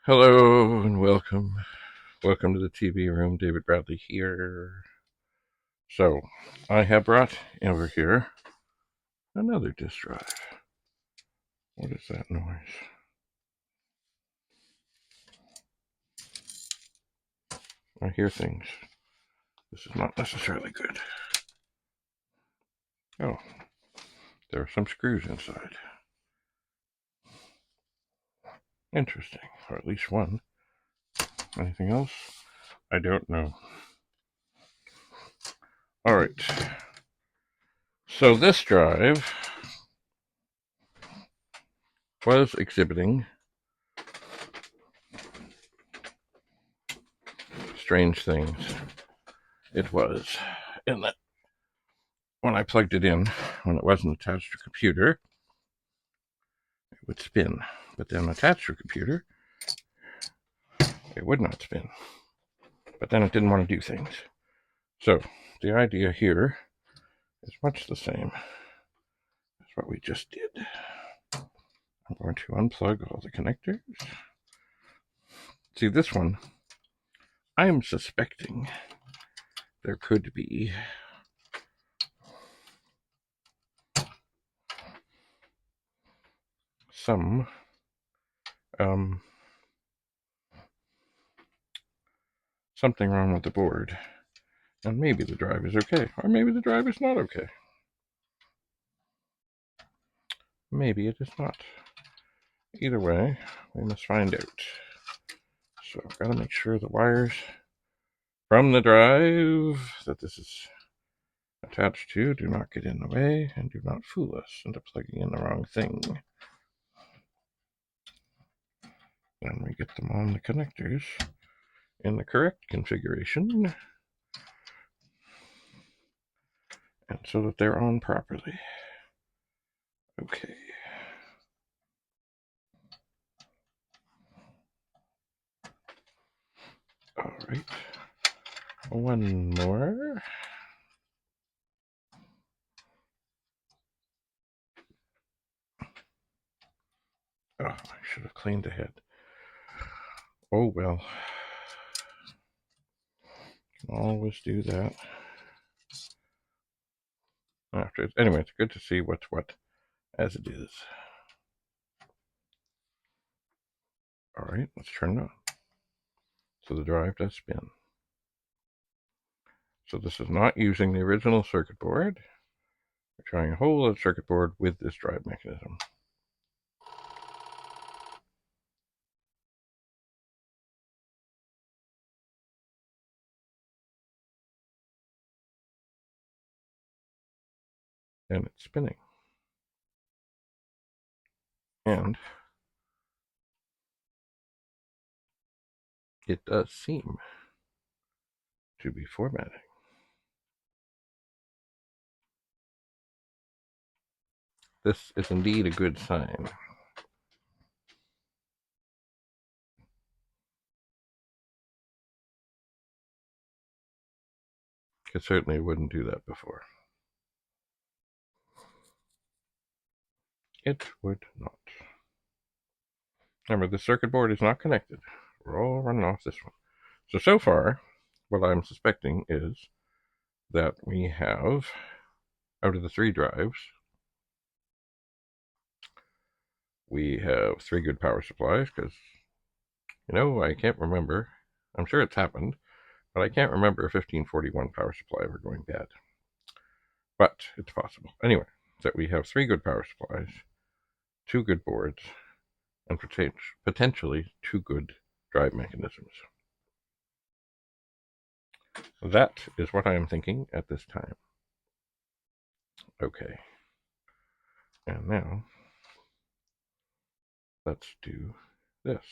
Hello and welcome. Welcome to the TV room. David Bradley here. So, I have brought over here another disk drive. What is that noise? I hear things. This is not necessarily good. Oh, there are some screws inside. Interesting, or at least one. Anything else? I don't know. Alright. So this drive was exhibiting strange things. It was in that when I plugged it in, when it wasn't attached to a computer, it would spin. But then attached to a computer, it would not spin. But then it didn't want to do things. So the idea here is much the same as what we just did. I'm going to unplug all the connectors. See, this one, I am suspecting there could be some something wrong with the board. And maybe the drive is okay, or maybe the drive is not okay. Maybe it is not. Either way, we must find out. So I've got to make sure the wires from the drive that this is attached to do not get in the way and do not fool us into plugging in the wrong thing. Then we get them on the connectors in the correct configuration, and so that they're on properly. Okay. All right. One more. Oh, I should have cleaned ahead. Oh well. Can always do that. After anyway, it's good to see what's what as it is. All right, let's turn it on. So the drive does spin. So this is not using the original circuit board. We're trying a whole other circuit board with this drive mechanism. And it's spinning. And it does seem to be formatting. This is indeed a good sign. It certainly wouldn't do that before. It would not. Remember, the circuit board is not connected. We're all running off this one. So far, what I'm suspecting is that we have, out of the 3 drives, we have 3 good power supplies, because, I can't remember. I'm sure it's happened, but I can't remember a 1541 power supply ever going bad. But it's possible. Anyway, that we have 3 good power supplies, 2 good boards, and potentially 2 good drive mechanisms. That is what I am thinking at this time. Okay. And now, let's do this.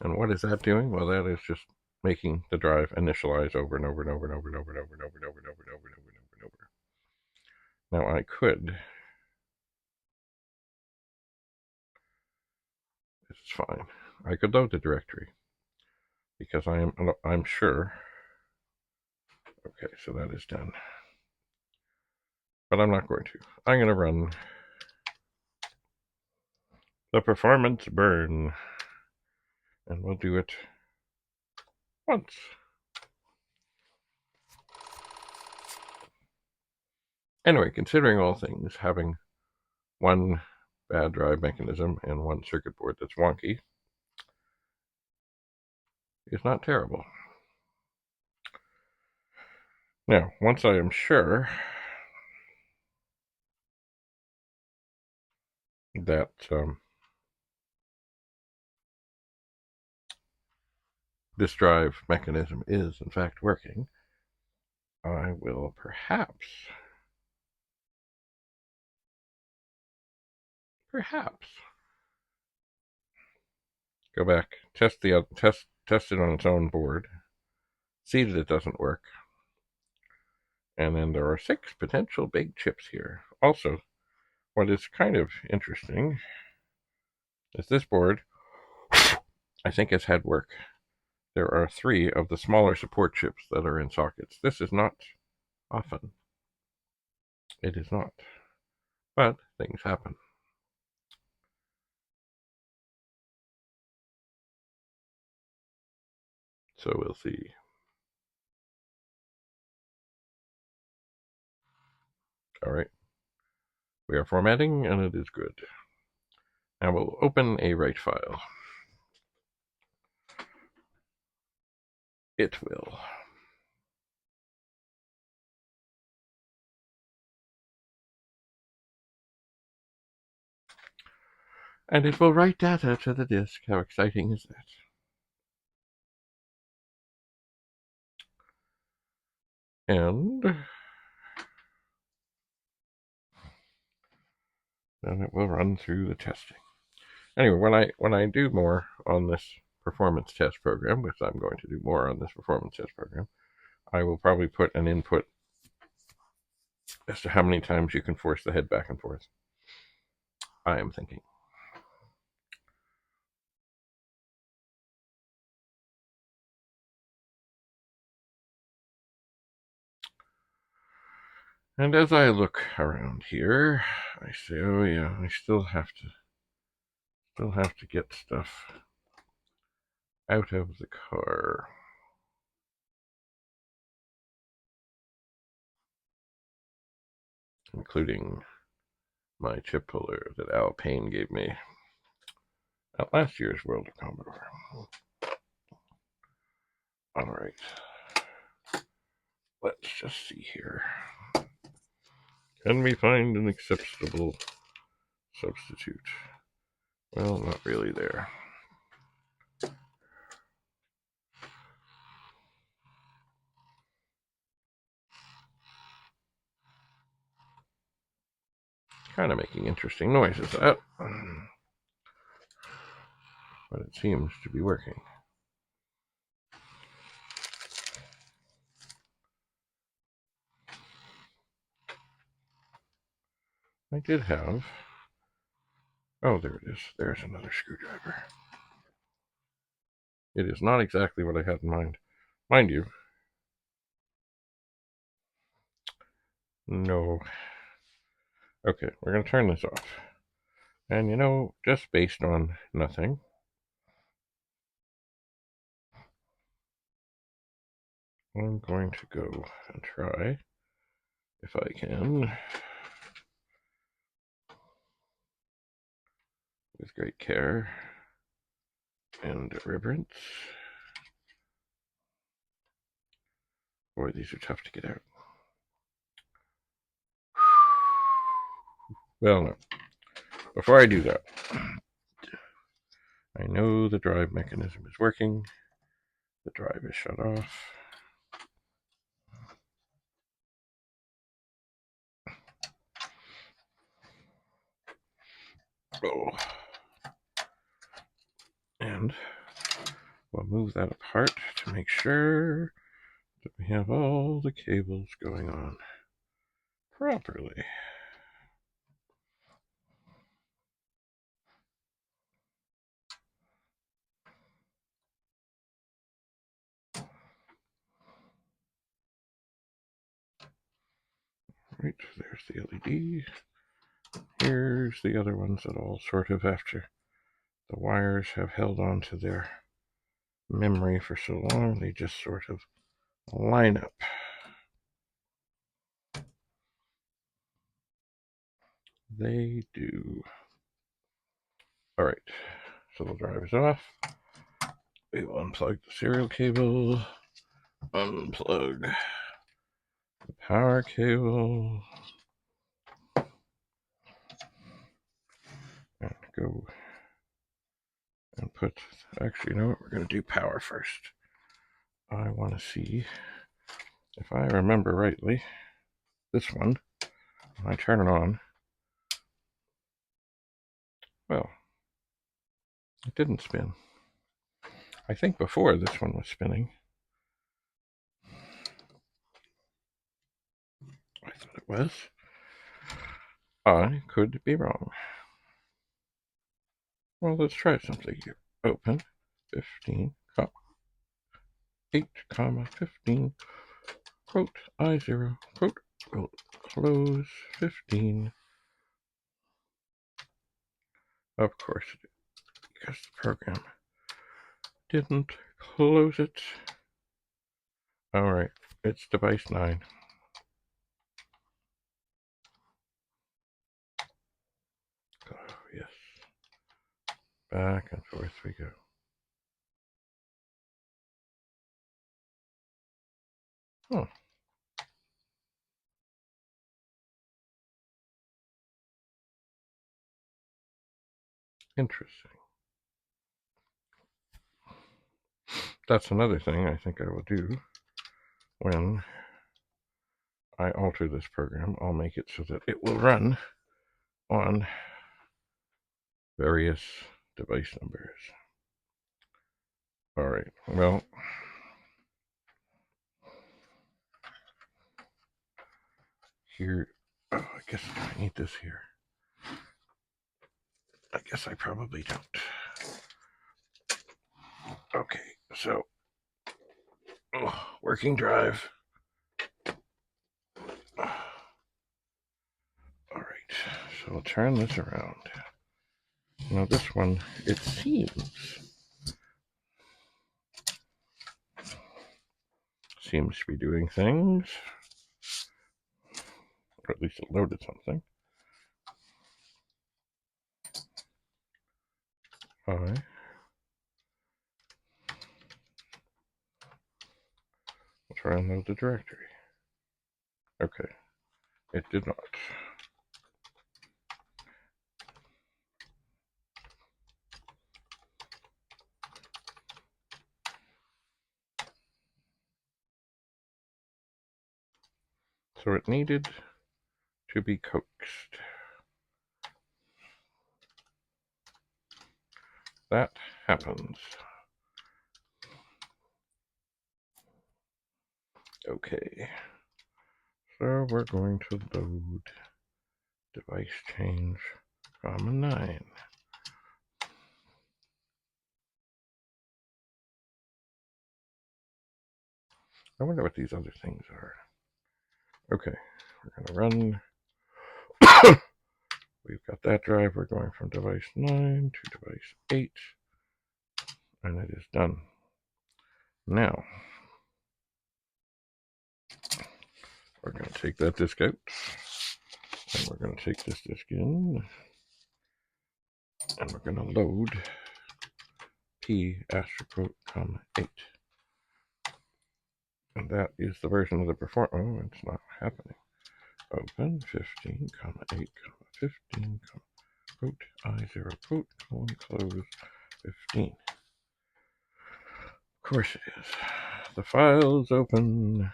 And what is that doing? Well, that is just making the drive initialize over and over and over and over and over and over and over and over and over and over and over and over and over. Now I could. It's fine. I could load the directory because I'm sure. Okay, so that is done. But I'm not going to. I'm going to run the performance burn. And we'll do it once. Anyway, considering all things, having one bad drive mechanism and one circuit board that's wonky is not terrible. Now, once I am sure that this drive mechanism is in fact working, I will perhaps go back, test it on its own board, see that it doesn't work, and then there are 6 potential big chips here. Also, what is kind of interesting is this board, I think, has had work. There are 3 of the smaller support chips that are in sockets. This is not often. It is not. But things happen. So we'll see. All right. We are formatting, and it is good. Now we'll open a write file. It will. And it will write data to the disk. How exciting is that? And then it will run through the testing. Anyway, when I do more on this performance test program, which I'm going to do more on this performance test program, I will probably put an input as to how many times you can force the head back and forth. I am thinking. And as I look around here, I say, oh yeah, I still have to get stuff out of the car. Including my chip puller that Al Payne gave me at last year's World of Commodore. All right. Let's just see here. Can we find an acceptable substitute? Well, not really there. Kind of making interesting noises, that. But it seems to be working. I did have... Oh, there it is. There's another screwdriver. It is not exactly what I had in mind. Mind you. No. Okay, we're going to turn this off. And you know, just based on nothing, I'm going to go and try, if I can, with great care and reverence. Boy, these are tough to get out. Well, no. Before I do that, I know the drive mechanism is working. The drive is shut off. Oh. And we'll move that apart to make sure that we have all the cables going on properly. Right, there's the LED. Here's the other ones that all sort of have to The wires have held on to their memory for so long, they just sort of line up. They do. All right, so the drive is off. We will unplug the serial cable, unplug the power cable, and go and put, actually, you know what, we're going to do power first. I want to see if I remember rightly, this one, when I turn it on, well, it didn't spin. I think before this one was spinning. I thought it was. I could be wrong. Well, let's try something here. Open 15, 8, 15, quote, I0, quote, close 15. Of course it is, because the program didn't close it. All right, it's device 9. Oh, yes. Back and forth we go. Oh. Interesting. That's another thing I think I will do when I alter this program. I'll make it so that it will run on various device numbers. All right, well, here, oh, I guess I need this here. I guess I probably don't. Okay, so, working drive. All right, so we'll turn this around. Now this one, it seems to be doing things, or at least it loaded something. We'll try and load the directory. Okay, it did not. So it needed to be coaxed. That happens. Okay, so we're going to load device change, comma 9. I wonder what these other things are. Okay, we're going to run. We've got that drive. We're going from device 9 to device 8. And it is done. Now, we're going to take that disk out. And we're going to take this disk in. And we're going to load P *, comma 8. And that is the version of the perform. Oh, it's not happening. Open 15, comma 8, comma 15, comma quote I0, quote, colon, close 15. Of course it is. The file's open.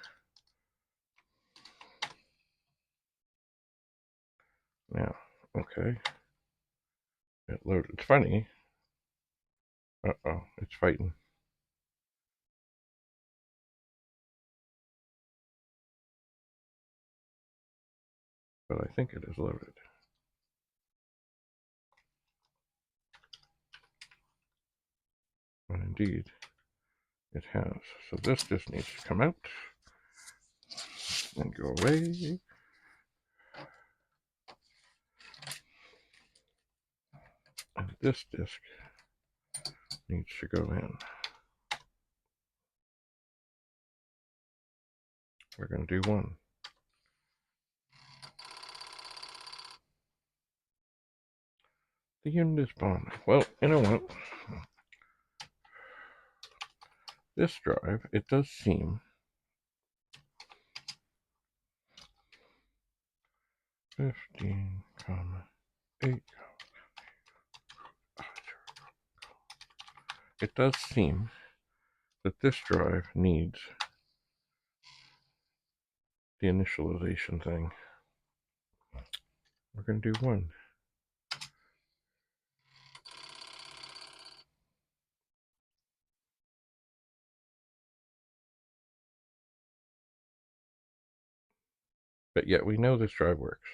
Now, okay. It loaded. It's funny. Uh-oh, it's fighting. But I think it is loaded. And indeed, it has. So this just needs to come out and go away. And this disk needs to go in. We're going to do one. The unit is bombing. Well, you know what? This drive, it does seem 15,8. It does seem that this drive needs the initialization thing. We're going to do one. But yet we know this drive works.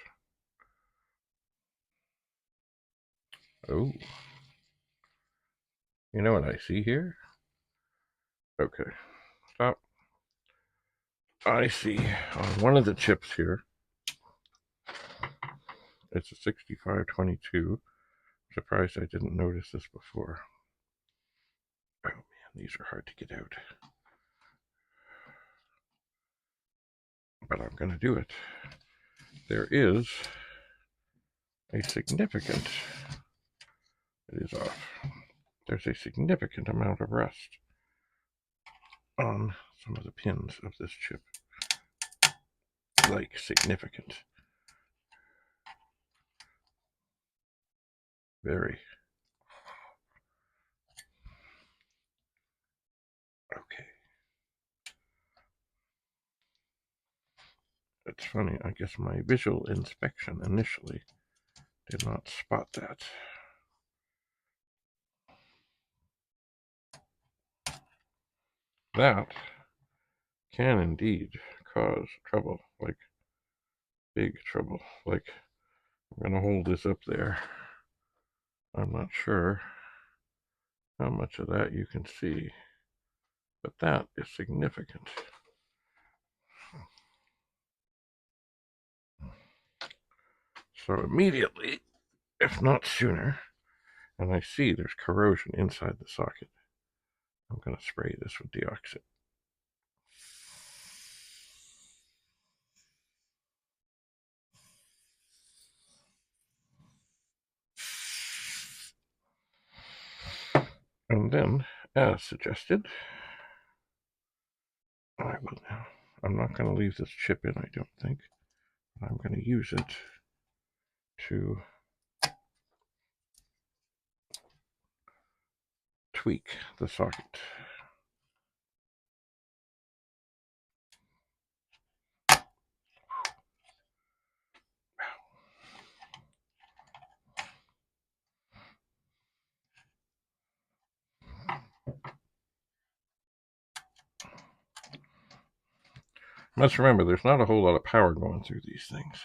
Oh. You know what I see here? Okay. Stop. I see on one of the chips here, it's a 6522. Surprised I didn't notice this before. Oh man, these are hard to get out. But I'm going to do it. There is a significant, it is off. There's a significant amount of rust on some of the pins of this chip. Like significant. Very. Okay. It's funny, I guess my visual inspection initially did not spot that. That can indeed cause trouble, like big trouble. Like, I'm going to hold this up there. I'm not sure how much of that you can see, but that is significant. So immediately, if not sooner, and I see there's corrosion inside the socket, I'm going to spray this with deoxit. And then, as suggested, I will now. I'm not going to leave this chip in, I don't think. I'm going to use it to tweak the socket. Let's remember, there's not a whole lot of power going through these things.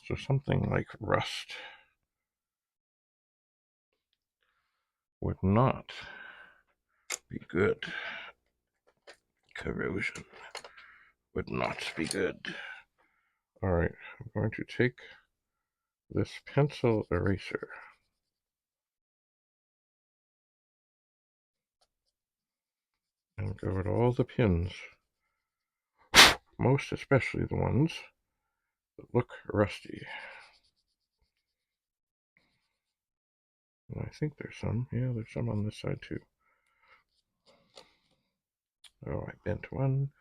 So something like rust would not be good. Corrosion would not be good. All right, I'm going to take this pencil eraser and go at all the pins, most especially the ones that look rusty. And I think there's some. Yeah, there's some on this side too. Oh, I bent one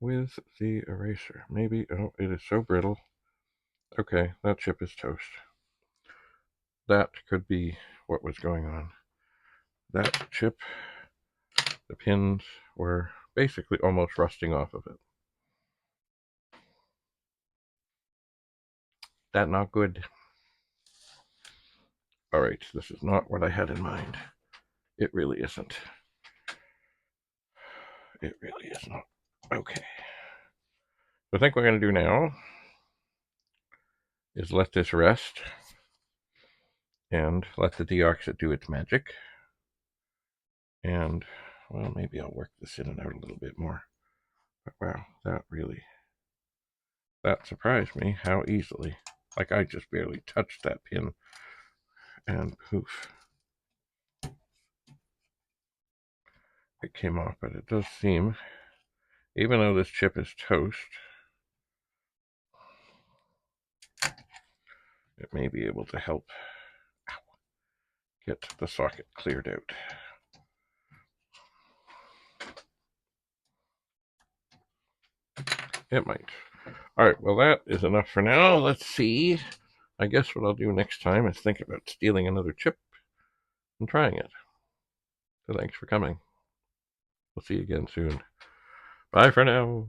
with the eraser. Maybe, oh, it is so brittle. Okay, that chip is toast. That could be what was going on. That chip, the pins were basically almost rusting off of it. That not good. All right, this is not what I had in mind. It really isn't. It really is not. Okay. So I think what we're going to do now is let this rest and let the deoxit do its magic. And, well, maybe I'll work this in and out a little bit more. But wow, that surprised me how easily. Like I just barely touched that pin and poof. it came off, but it does seem, even though this chip is toast, it may be able to help get the socket cleared out. It might. Alright, well that is enough for now. Let's see. I guess what I'll do next time is think about stealing another chip and trying it. So thanks for coming. We'll see you again soon. Bye for now.